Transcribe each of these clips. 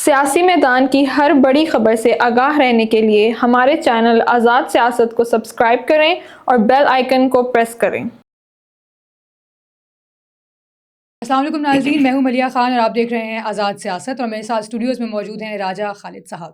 سیاسی میدان کی ہر بڑی خبر سے آگاہ رہنے کے لیے ہمارے چینل آزاد سیاست کو سبسکرائب کریں اور بیل آئیکن کو پریس کریں۔ السلام علیکم ناظرین، میں ہوں ملیہ خان اور آپ دیکھ رہے ہیں آزاد سیاست، اور میرے ساتھ اسٹوڈیوز میں موجود ہیں راجہ خالد صاحب،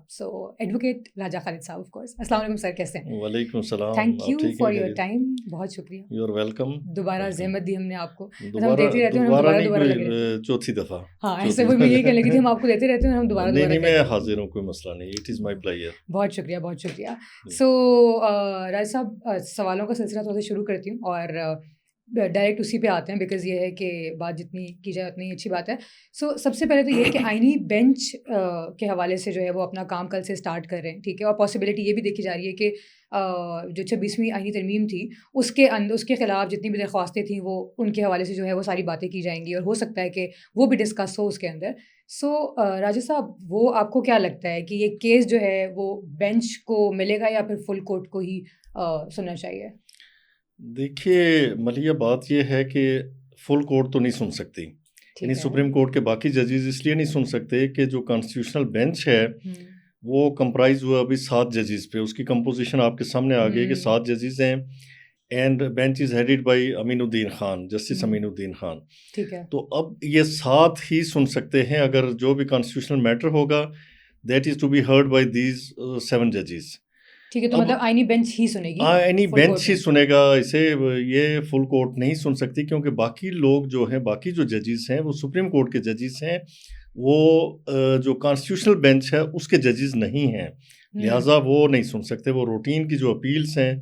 ایڈوکیٹ راجہ خالد صاحب آف کورس۔ السلام علیکم سر، کیسے ہیں؟ وعلیکم السلام، thank you for your time, بہت شکریہ، یو آر ویلکم۔ دوبارہ زحمت دی ہم نے آپ کو، دوبارہ دیتے رہتے ہیں، ہم دوبارہ لگے رہتے ہیں، چوتھی دفعہ۔ ہاں ایسے وہ میں یہ کہنے لگی تھی، ہم آپ کو دیتے رہتے ہیں، ہم دوبارہ نہیں میں حاضر ہوں، کوئی مسئلہ نہیں، اٹ از مائی پلیئر۔ بہت شکریہ بہت شکریہ۔ سو راج صاحب، سوالوں کا سلسلہ تھوڑا سا شروع کرتی ہوں اور ڈائریکٹ اسی پہ آتے ہیں، بیکاز یہ ہے کہ بات جتنی کی جائے اتنی اچھی بات ہے۔ سو سب سے پہلے تو یہ کہ آئینی بینچ کے حوالے سے جو ہے وہ اپنا کام کل سے اسٹارٹ کر رہے ہیں، ٹھیک ہے، اور پاسبلٹی یہ بھی دیکھی جا رہی ہے کہ جو 26ویں آئینی ترمیم تھی اس کے خلاف جتنی بھی درخواستیں تھیں وہ ان کے حوالے سے جو ہے وہ ساری باتیں کی جائیں گی، اور ہو سکتا ہے کہ وہ بھی ڈسکس ہو اس کے اندر۔ سو راجہ صاحب، وہ آپ کو کیا لگتا ہے کہ یہ کیس جو ہے وہ بینچ کو ملے گا یا پھر فل کورٹ کو ہی سننا چاہیے؟ دیکھیے ملیہ، بات یہ ہے کہ فل کورٹ تو نہیں سن سکتی، یعنی سپریم کورٹ کے باقی ججز اس لیے نہیں سن سکتے کہ جو کانسٹیٹیوشنل بینچ ہے وہ کمپرائز ہوا ابھی 7 ججز پہ، اس کی کمپوزیشن آپ کے سامنے آ گئی کہ 7 ججز ہیں، and bench is headed by Aminuddin Khan, justice امین الدین خان۔ ٹھیک ہے، تو اب یہ 7 ہی سن سکتے ہیں، اگر جو بھی کانسٹیٹیوشنل میٹر ہوگا that is to be heard by these 7 ججز۔ ٹھیک ہے، تو مطلب آئینی بینچ ہی سنے گی؟ آئینی بینچ ہی سنے گا اسے، یہ فل کورٹ نہیں سن سکتی، کیونکہ باقی لوگ جو ہیں، باقی جو ججز ہیں وہ سپریم کورٹ کے ججز ہیں، وہ جو کانسٹیٹیوشنل بینچ ہے اس کے ججز نہیں ہیں، لہٰذا وہ نہیں سن سکتے۔ وہ روٹین کی جو اپیلس ہیں،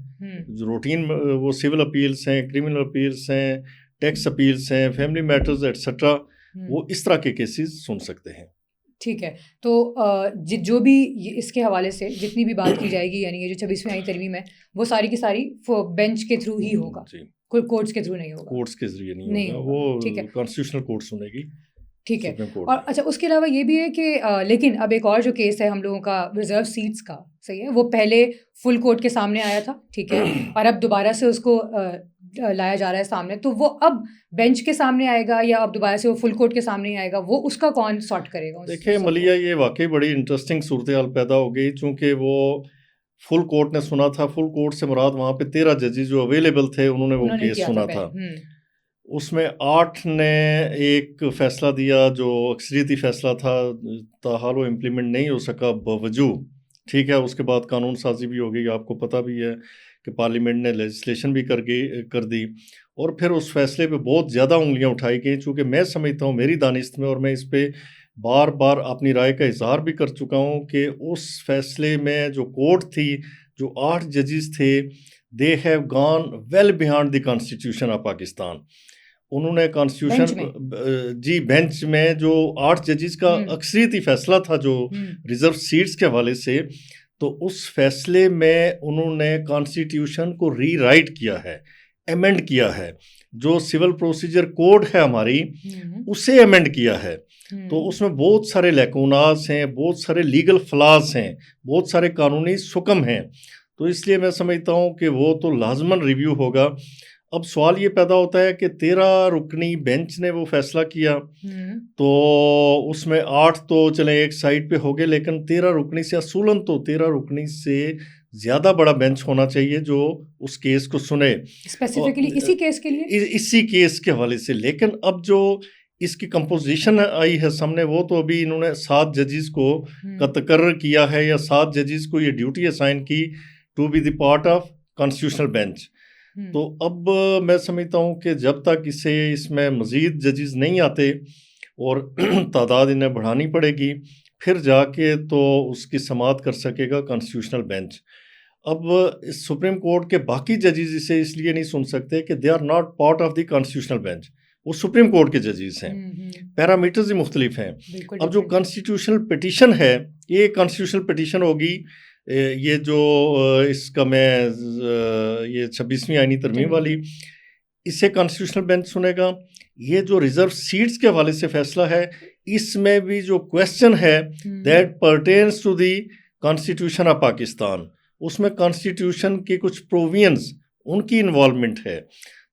روٹین وہ سول اپیلس ہیں، کرمنل اپیلس ہیں، ٹیکس اپیلس ہیں، فیملی میٹرز ایٹسٹرا، وہ اس طرح کے کیسز سن سکتے ہیں۔ ٹھیک ہے، تو جو بھی اس کے حوالے سے جتنی بھی بات کی جائے گی، یعنی یہ جو 26ویں آئینی ترمیم ہے وہ ساری کی ساری بینچ کے تھرو ہی ہوگا، کوئی کورٹس کے تھرو نہیں ہوگا؟ کورٹس کے ذریعے نہیں ہوگا، وہ کانسٹیٹیوشنل کورٹ سنے گی۔ ٹھیک ہے، اور اچھا اس کے علاوہ یہ بھی ہے کہ لیکن اب ایک اور جو کیس ہے ہم لوگوں کا ریزرو سیٹس کا، صحیح ہے، وہ پہلے فل کورٹ کے سامنے آیا تھا، ٹھیک ہے، اور اب دوبارہ سے اس کو لایا جا رہا ہے سامنے، تو وہ اب بینچ کے سامنے آئے گا یا اب دوبارہ سے وہ فل کورٹ کے سامنے ہی آئے گا؟ وہ اس کا کون سارٹ کرے گا؟ دیکھیں ملیہ، یہ واقعی بڑی انٹرسٹنگ صورتحال پیدا ہو گئی، چونکہ وہ فل کورٹ نے سنا تھا، فل کورٹ سے مراد وہاں پہ 13 ججز جو اویلیبل تھے انہوں نے وہ کیس سنا تھا، اس میں 8 نے ایک فیصلہ دیا جو اکثریتی فیصلہ تھا، تاحال وہ امپلیمنٹ نہیں ہو سکا بوجو، ٹھیک ہے، اس کے بعد قانون سازی بھی ہو گئی، آپ کو پتہ بھی ہے کہ پارلیمنٹ نے لیجسلیشن بھی کر دی، اور پھر اس فیصلے پہ بہت زیادہ انگلیاں اٹھائی گئیں، چونکہ میں سمجھتا ہوں میری دانست میں، اور میں اس پہ بار بار اپنی رائے کا اظہار بھی کر چکا ہوں، کہ اس فیصلے میں جو کورٹ تھی، جو 8 ججز تھے، they have gone well behind the constitution of Pakistan. انہوں نے کانسٹیٹیوشن بینچ میں جو 8 ججز کا اکثریتی فیصلہ تھا جو ریزرو سیٹس کے حوالے سے، تو اس فیصلے میں انہوں نے کانسٹیٹیوشن کو ری رائٹ کیا ہے، ایمنڈ کیا ہے، جو سول پروسیجر کوڈ ہے ہماری اسے ایمنڈ کیا ہے، تو اس میں بہت سارے لیکونات ہیں، بہت سارے لیگل فلاز ہیں، بہت سارے قانونی سکم ہیں، تو اس لیے میں سمجھتا ہوں کہ وہ تو لازماً ریویو ہوگا۔ اب سوال یہ پیدا ہوتا ہے کہ 13 رکنی بینچ نے وہ فیصلہ کیا، تو اس میں 8 تو چلیں ایک سائڈ پہ ہو گئے، لیکن 13 رکنی سے اصولاً تو 13 رکنی سے زیادہ بڑا بینچ ہونا چاہیے جو اس کیس کو سنے، اسپیسیفکلی اسی کیس کے لیے، اسی کیس کے حوالے سے۔ لیکن اب جو اس کی کمپوزیشن آئی ہے سامنے، وہ تو ابھی انہوں نے 7 ججز کو تقرر کیا ہے، یا 7 ججز کو یہ ڈیوٹی اسائن کی to be the part of constitutional bench. تو اب میں سمجھتا ہوں کہ جب تک اس میں مزید ججز نہیں آتے اور تعداد انہیں بڑھانی پڑے گی، پھر جا کے تو اس کی سماعت کر سکے گا کانسٹیٹیوشنل بینچ۔ اب سپریم کورٹ کے باقی ججز اسے اس لیے نہیں سن سکتے کہ they are not part of the constitutional bench, وہ سپریم کورٹ کے ججز ہیں، پیرامیٹرز ہی مختلف ہیں۔ اب جو کانسٹیٹیوشنل پٹیشن ہے، یہ کانسٹیٹیوشنل پٹیشن ہوگی، یہ جو اس کا میں یہ 26ویں آئینی ترمیم والی، اسے کانسٹیٹیوشنل بینچ سنے گا۔ یہ جو ریزرو سیٹس کے حوالے سے فیصلہ ہے، اس میں بھی جو کویسچن ہے that pertains to the constitution of Pakistan, اس میں کانسٹیٹیوشن کی کچھ پرووینز ان کی انوالومنٹ ہے،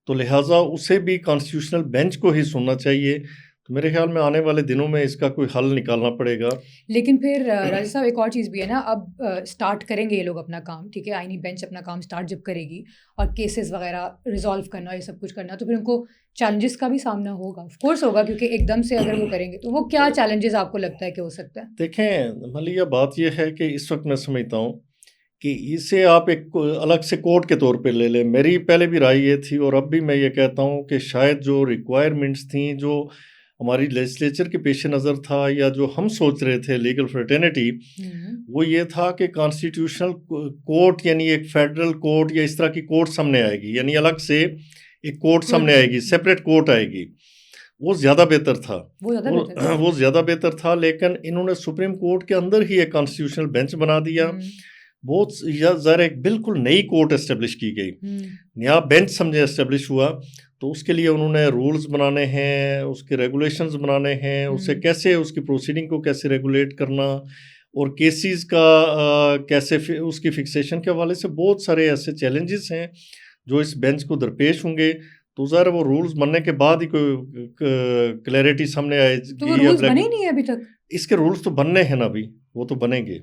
تو لہٰذا اسے بھی کانسٹیٹیوشنل بینچ کو ہی سننا چاہیے۔ تو میرے خیال میں آنے والے دنوں میں اس کا کوئی حل نکالنا پڑے گا. لیکن پھر راجہ صاحب ایک اور چیز بھی ہے نا, اب اسٹارٹ کریں گے یہ لوگ اپنا کام, ٹھیک ہے, آئینی بینچ اپنا کام اسٹارٹ جب کرے گی اور کیسز وغیرہ ریزالو کرنا, یہ سب کچھ کرنا, تو پھر ان کو چیلنجز کا بھی سامنا ہوگا, آف کورس ہوگا, کیونکہ ایک دم سے اگر وہ کریں گے تو وہ کیا چیلنجز آپ کو لگتا ہے کہ ہو سکتا ہے؟ دیکھیں ملیہ, بات یہ ہے کہ اس وقت میں سمجھتا ہوں کہ اسے آپ ایک الگ سے کوڈ کے طور پہ لے لیں. میری پہلے بھی رائے یہ تھی اور اب بھی میں یہ کہتا ہوں کہ شاید جو ریکوائرمنٹس تھیں, جو ہماری لیجسلیچر کے پیش نظر تھا, یا جو ہم سوچ رہے تھے لیگل فرٹرنیٹی, وہ یہ تھا کہ کانسٹیٹیوشنل کورٹ یعنی ایک فیڈرل کورٹ یا اس طرح کی کورٹ سامنے آئے گی, یعنی الگ سے ایک کورٹ سامنے آئے گی, سیپریٹ کورٹ آئے گی. وہ زیادہ بہتر تھا, وہ زیادہ بہتر تھا. لیکن انہوں نے سپریم کورٹ کے اندر ہی ایک کانسٹیٹیوشنل بینچ بنا دیا. بہت ظاہر ایک بالکل نئی کورٹ اسٹیبلش کی گئی, نیا بینچ سمجھے اسٹیبلش ہوا. تو اس کے لیے انہوں نے رولز بنانے ہیں, اس کے ریگولیشنز بنانے ہیں, اسے کیسے اس کی پروسیڈنگ کو کیسے ریگولیٹ کرنا, اور کیسز کا کیسے اس کی فکسیشن کے حوالے سے بہت سارے ایسے چیلنجز ہیں جو اس بینچ کو درپیش ہوں گے. تو ظاہر وہ رولز بننے کے بعد ہی کوئی کلیئرٹی سامنے آئے گی. تو وہ رولز بنے ہی نہیں ہیں ابھی تک. اس کے رولز تو بننے ہیں نا, ابھی وہ تو بنیں گے.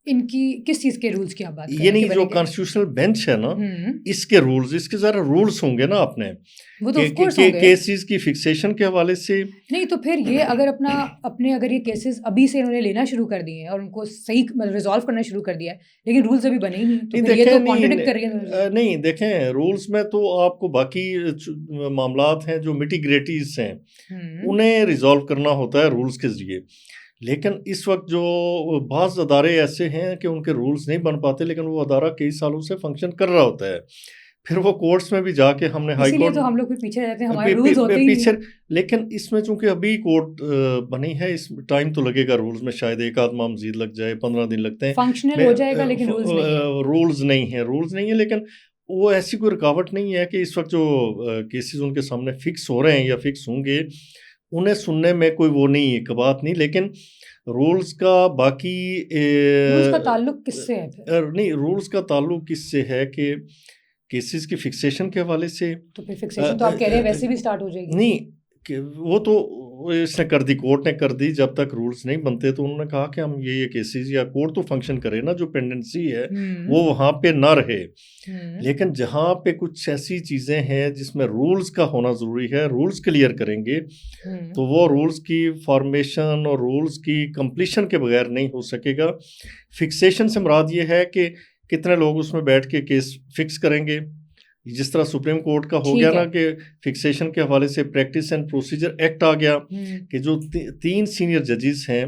ان کی کس چیز کے رولز کی آپ بات کر رہے ہیں؟ یعنی جو کانسٹیٹیوشنل بینچ ہے نا, اس کے رولز, اس کے ذرا رولز ہوں گے نا اپنے, وہ تو آف کورس ہوں گے. کیسز کی فکسیشن کے حوالے سے نہیں تو پھر یہ اگر اگر یہ کیسز ابھی سے انہوں نے لینا شروع کر دیے ہیں اور ان کو صحیح ریزالو کرنا شروع کر دیا ہے, لیکن رولز ابھی بنے ہی نہیں, تو یہ تو کانٹرڈکٹ کر رہی ہے. نہیں دیکھیں, رولز میں تو آپ کو باقی معاملات ہیں جو میٹیگریٹیز ہیں, انہیں ریزالو کرنا ہوتا ہے رولز کے ذریعے. لیکن اس وقت جو بعض ادارے ایسے ہیں کہ ان کے رولز نہیں بن پاتے, لیکن وہ ادارہ کئی سالوں سے فنکشن کر رہا ہوتا ہے, پھر وہ کورٹس میں بھی جا کے ہم نے ہائی کورٹ, تو ہم لوگ پیچھے رہتے ہیں, ہمارے رولز ہوتے ہی پیچھے. لیکن اس میں چونکہ ابھی کورٹ بنی ہے, اس ٹائم تو لگے گا رولز میں, شاید ایک آدھ ماہ مزید لگ جائے, 15 دن لگتے ہیں, فنکشنل ہو جائے گا, لیکن رولز نہیں ہیں. لیکن وہ ایسی کوئی رکاوٹ نہیں ہے کہ اس وقت جو کیسز ان کے سامنے فکس ہو رہے ہیں یا فکس ہوں گے, انہیں سننے میں کوئی وہ نہیں ہے, بات نہیں. لیکن رولز کا باقی رولز کا تعلق کس سے ہے؟ نہیں, رولز کا تعلق کس سے ہے کہ کیسز کی فکسیشن کے حوالے سے. تو پھر فکسیشن تو آپ کہہ رہے ہیں ویسے بھی سٹارٹ ہو جائے گی. نہیں, وہ تو اس نے کر دی, کورٹ نے کر دی. جب تک رولز نہیں بنتے تو انہوں نے کہا کہ ہم یہ کیسز, یا کورٹ تو فنکشن کرے نا, جو پینڈنسی ہے وہ وہاں پہ نہ رہے. لیکن جہاں پہ کچھ ایسی چیزیں ہیں جس میں رولز کا ہونا ضروری ہے, رولز کلیئر کریں گے, تو وہ رولز کی فارمیشن اور رولز کی کمپلیشن کے بغیر نہیں ہو سکے گا. فکسیشن سے مراد یہ ہے کہ کتنے لوگ اس میں بیٹھ کے کیس فکس کریں گے. جس طرح سپریم کورٹ کا ہو گیا نا کہ فکسیشن کے حوالے سے پریکٹس اینڈ پروسیجر ایکٹ آ گیا, کہ جو 3 سینئر ججز ہیں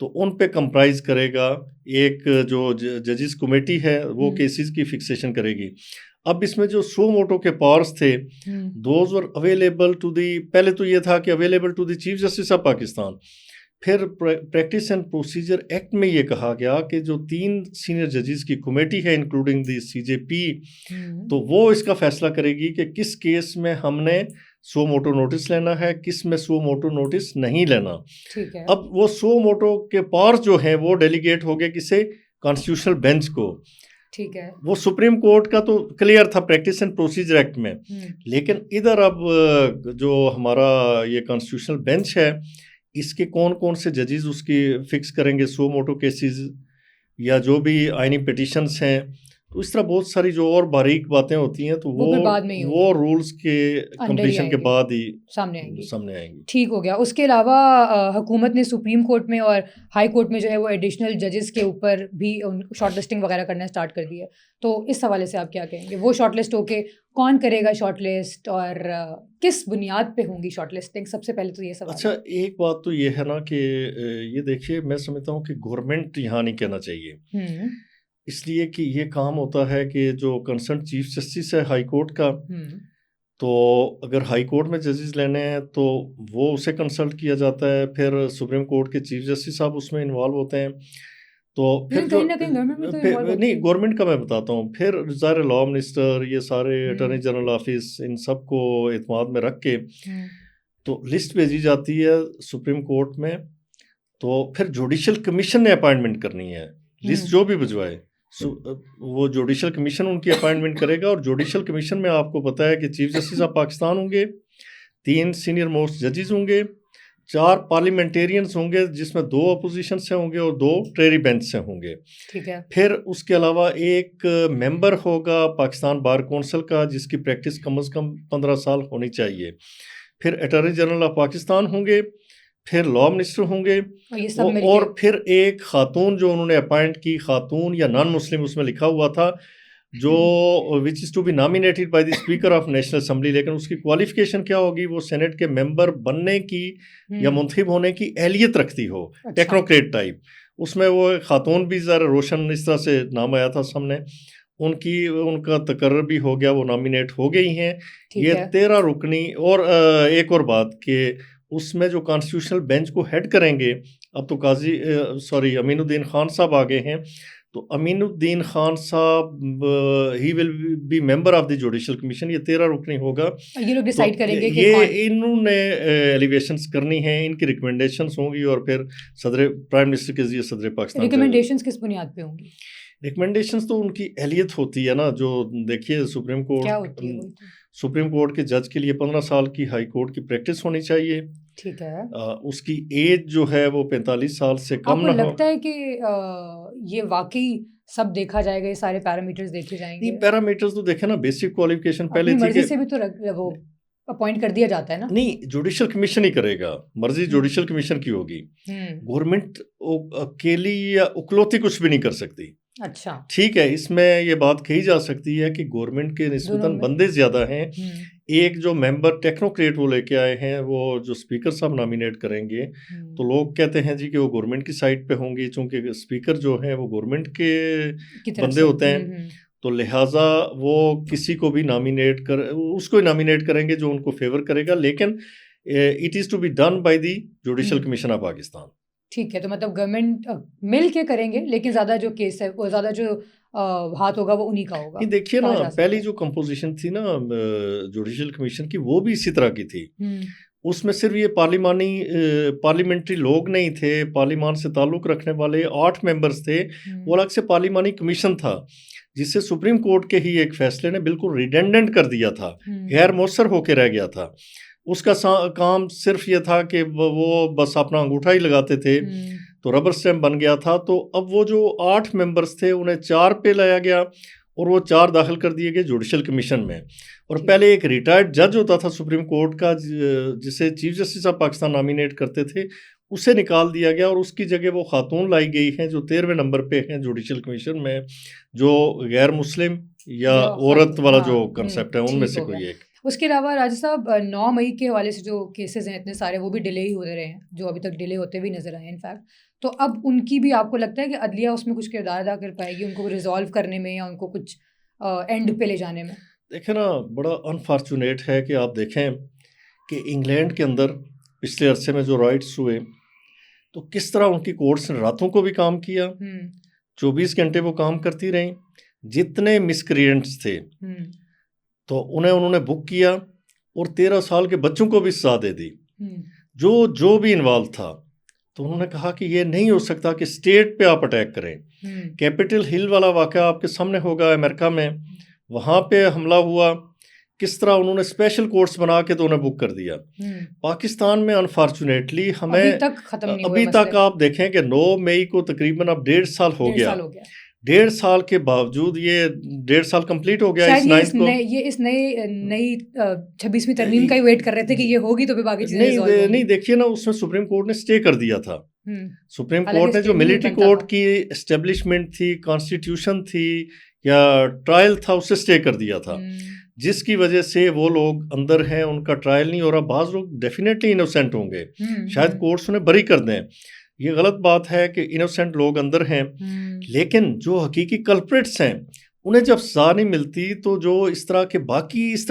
تو ان پہ کمپرائز کرے گا ایک جو ججز کمیٹی ہے, وہ کیسز کی فکسیشن کرے گی. اب اس میں جو سو موٹو کے پاورز تھے, those were available to the, پہلے تو یہ تھا کہ available to the chief justice of Pakistan. پھر پریکٹس اینڈ پروسیجر ایکٹ میں یہ کہا گیا کہ جو 3 سینئر ججز کی کمیٹی ہے انکلوڈنگ دی CJP, تو وہ اس کا فیصلہ کرے گی کہ کس کیس میں ہم نے سو موٹو نوٹس لینا ہے, کس میں سو موٹو نوٹس نہیں لینا. اب وہ سو موٹو کے پاورز جو ہیں وہ ڈیلیگیٹ ہو گئے کسے, کانسٹیٹیوشنل بینچ کو. ٹھیک ہے, وہ سپریم کورٹ کا تو کلیئر تھا پریکٹس اینڈ پروسیجر ایکٹ میں. لیکن ادھر اب جو ہمارا یہ کانسٹیٹیوشنل بینچ ہے, اس کے کون کون سے ججز اس کی فکس کریں گے سو موٹو کیسز, یا جو بھی آئینی پیٹیشنز ہیں, تو اس طرح بہت ساری جو اور باریک باتیں ہوتی ہیں, تو وہ رولز کے کمپلیشن کے بعد ہی سامنے آئیں گی. ٹھیک ہو گیا. اس کے علاوہ حکومت نے سپریم کورٹ میں اور ہائی کورٹ میں جو ہے وہ ایڈیشنل ججز کے اوپر بھی شارٹ لسٹنگ وغیرہ کرنا اسٹارٹ کر دی ہے, تو اس حوالے سے آپ کیا کہیں گے؟ وہ شارٹ لسٹ ہو کے کون کرے گا شارٹ لسٹ, اور کس بنیاد پہ ہوں گی شارٹ لسٹنگ؟ سب سے پہلے تو یہ سوال. اچھا, ایک بات تو یہ ہے نا کہ یہ دیکھیے, میں سمجھتا ہوں کہ گورنمنٹ یہاں نہیں کہنا چاہیے, اس لیے کہ یہ کام ہوتا ہے کہ جو کنسرن چیف جسٹس ہے ہائی کورٹ کا, تو اگر ہائی کورٹ میں ججز لینے ہیں تو وہ اسے کنسلٹ کیا جاتا ہے, پھر سپریم کورٹ کے چیف جسٹس صاحب اس میں انوالو ہوتے ہیں. تو پھر نہیں, گورنمنٹ کا میں بتاتا ہوں, پھر ظاہر لا منسٹر, یہ سارے اٹارنی جنرل آفس, ان سب کو اعتماد میں رکھ کے تو لسٹ بھیجی جاتی ہے سپریم کورٹ میں. تو پھر جوڈیشل کمیشن نے اپائنٹمنٹ کرنی ہے, لسٹ جو بھی بھجوائے وہ جوڈیشل کمیشن ان کی اپائنٹمنٹ کرے گا. اور جوڈیشل کمیشن میں آپ کو پتہ ہے کہ چیف جسٹس آف پاکستان ہوں گے, 3 سینئر موسٹ ججز ہوں گے, 4 پارلیمنٹیرینز ہوں گے جس میں 2 اپوزیشن سے ہوں گے اور 2 ٹریری بینچ سے ہوں گے. ٹھیک ہے. پھر اس کے علاوہ ایک ممبر ہوگا پاکستان بار کونسل کا جس کی پریکٹس کم از کم 15 سال ہونی چاہیے. پھر اٹارنی جنرل آف پاکستان ہوں گے. پھر لا منسٹر ہوں گے. اور پھر ایک خاتون جو انہوں نے اپائنٹ کی، خاتون یا نان مسلم اس میں لکھا ہوا تھا، جو which is to be nominated by the speaker of national assembly, لیکن اس کی کوالیفیکیشن کیا ہوگی، وہ سینٹ کے ممبر بننے کی یا منتخب ہونے کی اہلیت رکھتی ہو، ٹیکنوکریٹ ٹائپ. اس میں وہ خاتون بھی ذرا روشن اس طرح سے نام آیا تھا سامنے، ان کا تقرر بھی ہو گیا، وہ نامینیٹ ہو گئی ہیں. یہ 13 رکنی. اور ایک اور بات کہ اس میں جو کانسٹیٹیوشنل بینچ کو ہیڈ کریں گے، اب تو امین الدین خان صاحب آ گئے ہیں، تو امین الدین خان صاحب he will be member of the judicial commission. یہ 13 رکنی ہوگا. یہ لوگ ڈیسائیڈ کریں گے کہ یہ انہوں نے ایلیویشنز کرنی ہیں، ان کی ریکمنڈیشنز ہوں گی، اور پھر پرائم منسٹر کے ذریعے صدر پاکستان. ریکمنڈیشنز کس بنیاد پہ ہوں گی؟ ریکمنڈیشنز تو ان کی اہلیت ہوتی ہے نا. جو دیکھیے سپریم کورٹ کے جج کے لیے 15 سال کی ہائی کورٹ کی پریکٹس ہونی چاہیے. ٹھیک ہے. اس کی ایج جو ہے وہ 45 سال سے کم نہ ہو. لگتا ہے کہ یہ واقعی سب دیکھا جائے گا، یہ سارے پیرامیٹرز دیکھے جائیں گے؟ پیرامیٹرز تو دیکھیں نا، بیسک کوالیفیکیشن پہلے تھی مرضی سے بھی تو وہ اپوائنٹ کر دیا جاتا ہے نا. نہیں، جوڈیشل کمیشن ہی کرے گا، مرضی جوڈیشل کمیشن کی ہوگی. گورنمنٹ اکیلی یا اکلوتی کچھ بھی نہیں کر سکتی. اچھا ٹھیک ہے. اس میں یہ بات کہی جا سکتی ہے کہ گورنمنٹ کے نسبتاً بندے زیادہ ہیں. ایک جو ممبر ٹیکنوکریٹ وہ لے کے آئے ہیں، وہ جو اسپیکر صاحب نامینیٹ کریں گے، تو لوگ کہتے ہیں جی کہ وہ گورنمنٹ کی سائڈ پہ ہوں گے، چونکہ اسپیکر جو ہیں وہ گورنمنٹ کے بندے ہوتے ہیں، تو لہٰذا وہ کسی کو بھی اس کو نامینیٹ کریں گے جو ان کو فیور کرے گا. لیکن it is to be done by the judicial commission of Pakistan. ٹھیک ہے. تو مطلب گورنمنٹ مل کے کریں گے، لیکن زیادہ جو کیس ہے وہ زیادہ جو ہاتھ ہوگا وہ انہی کا ہوگا. دیکھیے نا، پہلی جو کمپوزیشن تھی نا جوڈیشل کمیشن کی، وہ بھی اسی طرح کی تھی. اس میں صرف یہ پارلیمنٹری لوگ نہیں تھے، پارلیمان سے تعلق رکھنے والے 8 ممبرز تھے. وہ الگ سے پارلیمانی کمیشن تھا، جس سے سپریم کورٹ کے ہی ایک فیصلے نے بالکل ریڈنڈنٹ کر دیا تھا، غیر مؤثر ہو کے رہ گیا تھا. اس کا کام صرف یہ تھا کہ وہ بس اپنا انگوٹھا ہی لگاتے تھے، تو ربر اسٹیمپ بن گیا تھا. تو اب وہ جو 8 ممبرز تھے انہیں 4 پہ لایا گیا، اور وہ 4 داخل کر دیے گئے جوڈیشل کمیشن میں. اور پہلے ایک ریٹائرڈ جج ہوتا تھا سپریم کورٹ کا، جسے chief justice of Pakistan nominate کرتے تھے، اسے نکال دیا گیا، اور اس کی جگہ وہ خاتون لائی گئی ہیں جو 13ویں نمبر پہ ہیں جوڈیشل کمیشن میں، جو غیر مسلم یا عورت والا جو کنسیپٹ ہے ان میں سے کوئی ایک. اس کے علاوہ راجہ صاحب 9 مئی کے حوالے سے جو کیسز ہیں اتنے سارے، وہ بھی ڈیلے ہی ہوتے رہے ہیں، جو ابھی تک ڈیلے ہوتے بھی نظر آئے انفیکٹ. تو اب ان کی بھی آپ کو لگتا ہے کہ عدلیہ اس میں کچھ کردار ادا کر پائے گی، ان کو ریزالو کرنے میں یا ان کو کچھ اینڈ پہ لے جانے میں؟ دیکھیں نا، بڑا انفارچونیٹ ہے کہ آپ دیکھیں کہ انگلینڈ کے اندر پچھلے عرصے میں جو رائٹس ہوئے، تو کس طرح ان کی کورٹس نے راتوں کو بھی کام کیا، 24 گھنٹے وہ کام کرتی رہیں. جتنے مسکریئنٹس تھے تو انہوں نے بک کیا، اور 13 سال کے بچوں کو بھی سزا دے دی، جو بھی انوالو تھا. تو انہوں نے کہا کہ یہ نہیں ہو سکتا کہ اسٹیٹ پہ آپ اٹیک کریں. کیپٹل ہل والا واقعہ آپ کے سامنے ہوگا امریکہ میں، وہاں پہ حملہ ہوا، کس طرح انہوں نے اسپیشل کورٹس بنا کے تو انہیں بک کر دیا. پاکستان میں انفارچونیٹلی ہمیں ابھی تک آپ دیکھیں کہ 9 مئی کو تقریباً اب 1.5 سال ہو گیا. 1.5 سال کے باوجود یہ 1.5 سال کمپلیٹ ہو گیا. اس نئی 26ویں ترمیم کا ہی ویٹ کر رہے تھے کہ یہ ہوگی تو پھر باقی چیزیں نہیں. دیکھیے نا، اس میں سپریم کورٹ نے اسٹے کر دیا تھا. سپریم کورٹ نے جو ملٹری کورٹ کی اسٹیبلشمنٹ تھی، کانسٹیٹیوشن تھی یا ٹرائل تھا، اسے اسٹے کر دیا تھا، جس کی وجہ سے وہ لوگ اندر ہیں، ان کا ٹرائل نہیں ہو رہا. بعض لوگ ڈیفینیٹلی انوسینٹ ہوں گے، شاید کورٹس انہیں بری کر دیں. یہ غلط بات ہے کہ انوسینٹ لوگ اندر ہیں، لیکن جو حقیقی کلپریٹس ہیں انہیں جب سزا نہیں ملتی، تو جو اس طرح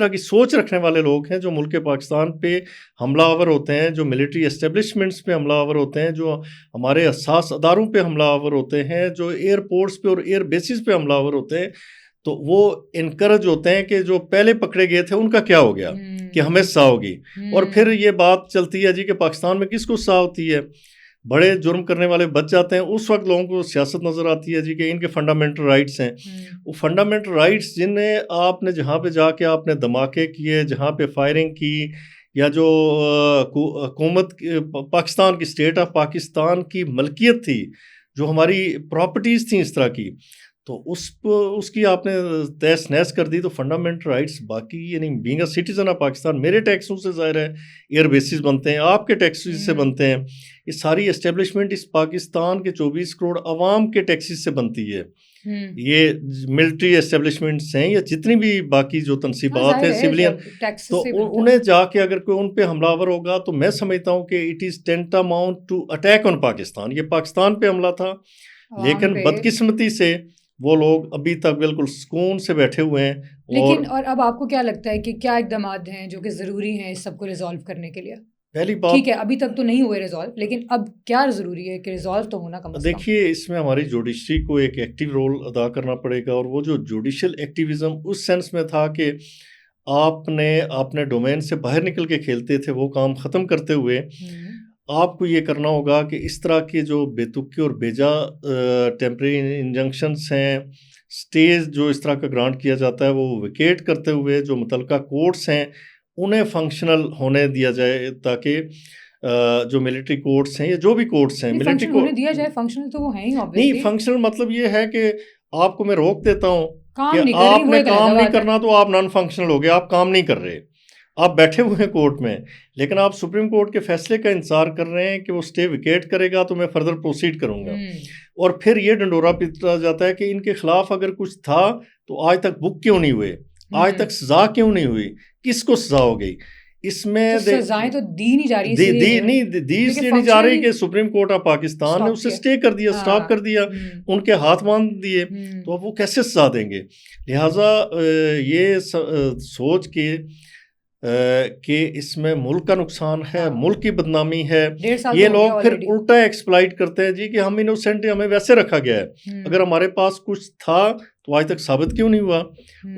کی سوچ رکھنے والے لوگ ہیں، جو ملک پاکستان پہ حملہ آور ہوتے ہیں، جو ملٹری اسٹیبلشمنٹس پہ حملہ آور ہوتے ہیں، جو ہمارے حساس اداروں پہ حملہ آور ہوتے ہیں، جو ایئرپورٹس پہ اور ایئر بیسز پہ حملہ آور ہوتے ہیں، تو وہ انکرج ہوتے ہیں کہ جو پہلے پکڑے گئے تھے ان کا کیا ہو گیا کہ ہمیں سزا ہوگی. اور پھر یہ بات چلتی ہے جی کہ پاکستان میں کس کو سزا ہوتی ہے، بڑے جرم کرنے والے بچ جاتے ہیں. اس وقت لوگوں کو سیاست نظر آتی ہے جی کہ ان کے فنڈامنٹل رائٹس ہیں. وہ فنڈامنٹل رائٹس جنہیں آپ نے جہاں پہ جا کے آپ نے دھماکے کیے، جہاں پہ فائرنگ کی، یا جو حکومت پاکستان کی اسٹیٹ آف پاکستان کی ملکیت تھی، جو ہماری پراپرٹیز تھیں اس طرح کی، تو اس کی آپ نے تہس نہس کر دی. تو فنڈامنٹل رائٹس باقی یعنی being a citizen of Pakistan میرے ٹیکسوں سے ظاہر ہے ایئر بیسز بنتے ہیں، آپ کے ٹیکسز سے بنتے ہیں، یہ ساری اسٹیبلشمنٹ اس پاکستان کے 24 کروڑ عوام کے ٹیکسز سے بنتی ہے. یہ ملٹری اسٹیبلشمنٹس ہیں یا جتنی بھی باقی جو تنصیبات ہیں سویلین، تو انہیں جا کے اگر کوئی ان پہ حملہ آور ہوگا تو میں سمجھتا ہوں کہ it is tantamount to attack on Pakistan. یہ پاکستان پہ حملہ تھا، لیکن بدقسمتی سے وہ لوگ ابھی تک بالکل سکون سے بیٹھے ہوئے ہیں. لیکن اور اب آپ کو کیا لگتا ہے کہ کیا اقدامات ہیں جو کہ ضروری ہیں اس سب کو ریزالو کرنے کے لیے؟ پہلی بات ٹھیک ہے ابھی تک تو نہیں ہوئے ریزالو، لیکن اب کیا ضروری ہے کہ ریزالو تو ہونا کم از کم؟ دیکھیے اس میں ہماری جوڈیشری کو ایک ایکٹیو رول ادا کرنا پڑے گا، اور وہ جو جوڈیشل ایکٹیویزم اس سینس میں تھا کہ آپ نے اپنے ڈومین سے باہر نکل کے کھیلتے تھے، وہ کام ختم کرتے ہوئے آپ کو یہ کرنا ہوگا کہ اس طرح کے جو بے تکی اور بیجا ٹیمپریری انجنکشنس ہیں، سٹیز جو اس طرح کا گرانٹ کیا جاتا ہے، وہ ویکیٹ کرتے ہوئے جو متعلقہ کورٹس ہیں انہیں فنکشنل ہونے دیا جائے، تاکہ جو ملٹری کورٹس ہیں یا جو بھی کورٹس ہیں ملٹری ہونے دیا جائے. فنکشنل تو وہ ہیں ہی نہیں، فنکشنل مطلب یہ ہے کہ آپ کو میں روک دیتا ہوں کہ کہ آپ نے کام نہیں کرنا تو آپ نان فنکشنل ہو گئے، آپ کام نہیں کر رہے، آپ بیٹھے ہوئے ہیں کورٹ میں، لیکن آپ سپریم کورٹ کے فیصلے کا انتظار کر رہے ہیں کہ وہ اسٹے ویکیٹ کرے گا تو میں فردر پروسیڈ کروں گا. اور پھر یہ ڈنڈورا پیٹا جاتا ہے کہ ان کے خلاف اگر کچھ تھا تو آج تک بک کیوں نہیں ہوئے، آج تک سزا کیوں نہیں ہوئی، کس کو سزا ہو گئی. اس میں سزائیں تو دی نہیں جا رہی، دی اس لیے نہیں جا رہی کہ سپریم کورٹ آف پاکستان نے اسے اسٹے کر دیا، سٹاپ کر دیا، ان کے ہاتھ باندھ دیے، تو اب وہ کیسے سزا دیں گے. لہٰذا یہ سوچ کے کہ اس میں ملک کا نقصان ہے، ملک کی بدنامی ہے، یہ لوگ پھر الٹا ایکسپلائٹ کرتے ہیں جی کہ ہم انوسینٹ ہیں، ہمیں ویسے رکھا گیا ہے. اگر ہمارے پاس کچھ تھا تو آج تک ثابت کیوں نہیں ہوا؟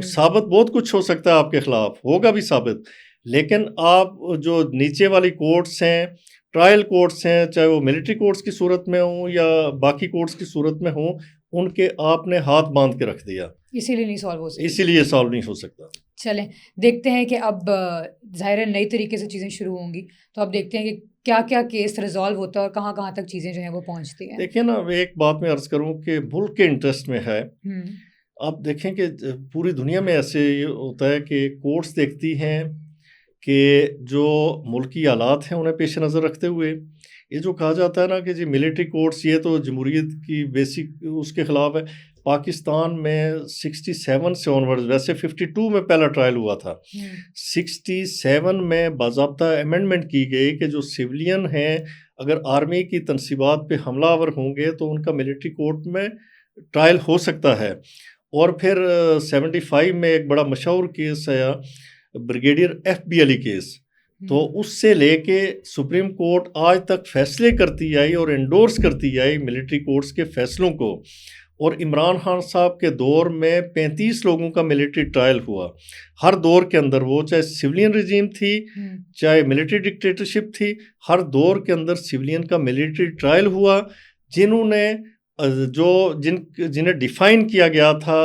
ثابت بہت کچھ ہو سکتا ہے آپ کے خلاف، ہوگا بھی ثابت، لیکن آپ جو نیچے والی کورٹس ہیں، ٹرائل کورٹس ہیں، چاہے وہ ملٹری کورٹس کی صورت میں ہوں یا باقی کورٹس کی صورت میں ہوں، ان کے آپ نے ہاتھ باندھ کے رکھ دیا، اسی لیے نہیں سالو ہو سکتا. اسی لیے سالو نہیں ہو سکتا. چلیں دیکھتے ہیں کہ اب ظاہر نئی طریقے سے چیزیں شروع ہوں گی، تو اب دیکھتے ہیں کہ کیا کیا کیس ریزالو ہوتا ہے اور کہاں کہاں تک چیزیں جو ہیں وہ پہنچتی ہیں. دیکھیں نا، ایک بات میں عرض کروں کہ ملک کے انٹرسٹ میں ہے. آپ دیکھیں کہ پوری دنیا میں ایسے یہ ہوتا ہے کہ کورٹس دیکھتی ہیں کہ جو ملکی حالات ہیں انہیں پیش نظر رکھتے ہوئے، یہ جو کہا جاتا ہے نا کہ جی ملٹری کورٹس یہ تو جمہوریت کی بیسک اس کے خلاف ہے. پاکستان میں 67 سے آنورڈ، ویسے 52 میں پہلا ٹرائل ہوا تھا، 67 میں باضابطہ امینڈمنٹ کی گئی کہ جو سویلین ہیں اگر آرمی کی تنصیبات پہ حملہ آور ہوں گے تو ان کا ملٹری کورٹ میں ٹرائل ہو سکتا ہے. اور پھر 75 میں ایک بڑا مشہور کیس ہے بریگیڈیئر ایف بی علی کیس، تو اس سے لے کے سپریم کورٹ آج تک فیصلے کرتی آئی اور انڈورس کرتی آئی ملٹری کورٹس کے فیصلوں کو. اور عمران خان صاحب کے دور میں 35 لوگوں کا ملٹری ٹرائل ہوا. ہر دور کے اندر، وہ چاہے سویلین رجیم تھی چاہے ملٹری ڈکٹیٹرشپ تھی، ہر دور کے اندر سویلین کا ملٹری ٹرائل ہوا، جنہوں نے جنہیں ڈیفائن کیا گیا تھا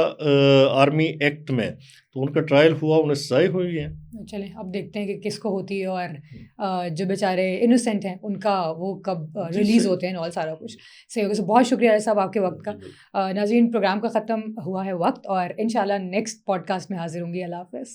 آرمی ایکٹ میں، تو ان کا ٹرائل ہوا، انہیں سزائیں ہوئی ہیں. چلیں اب دیکھتے ہیں کہ کس کو ہوتی ہے، اور جو بیچارے انوسینٹ ہیں ان کا وہ کب ریلیز ہوتے ہیں، اور سارا کچھ صحیح ہوگا. بہت شکریہ صاحب آپ کے وقت کا. ناظرین، پروگرام کا ختم ہوا ہے وقت، اور انشاءاللہ نیکسٹ پوڈ کاسٹ میں حاضر ہوں گی. اللہ حافظ.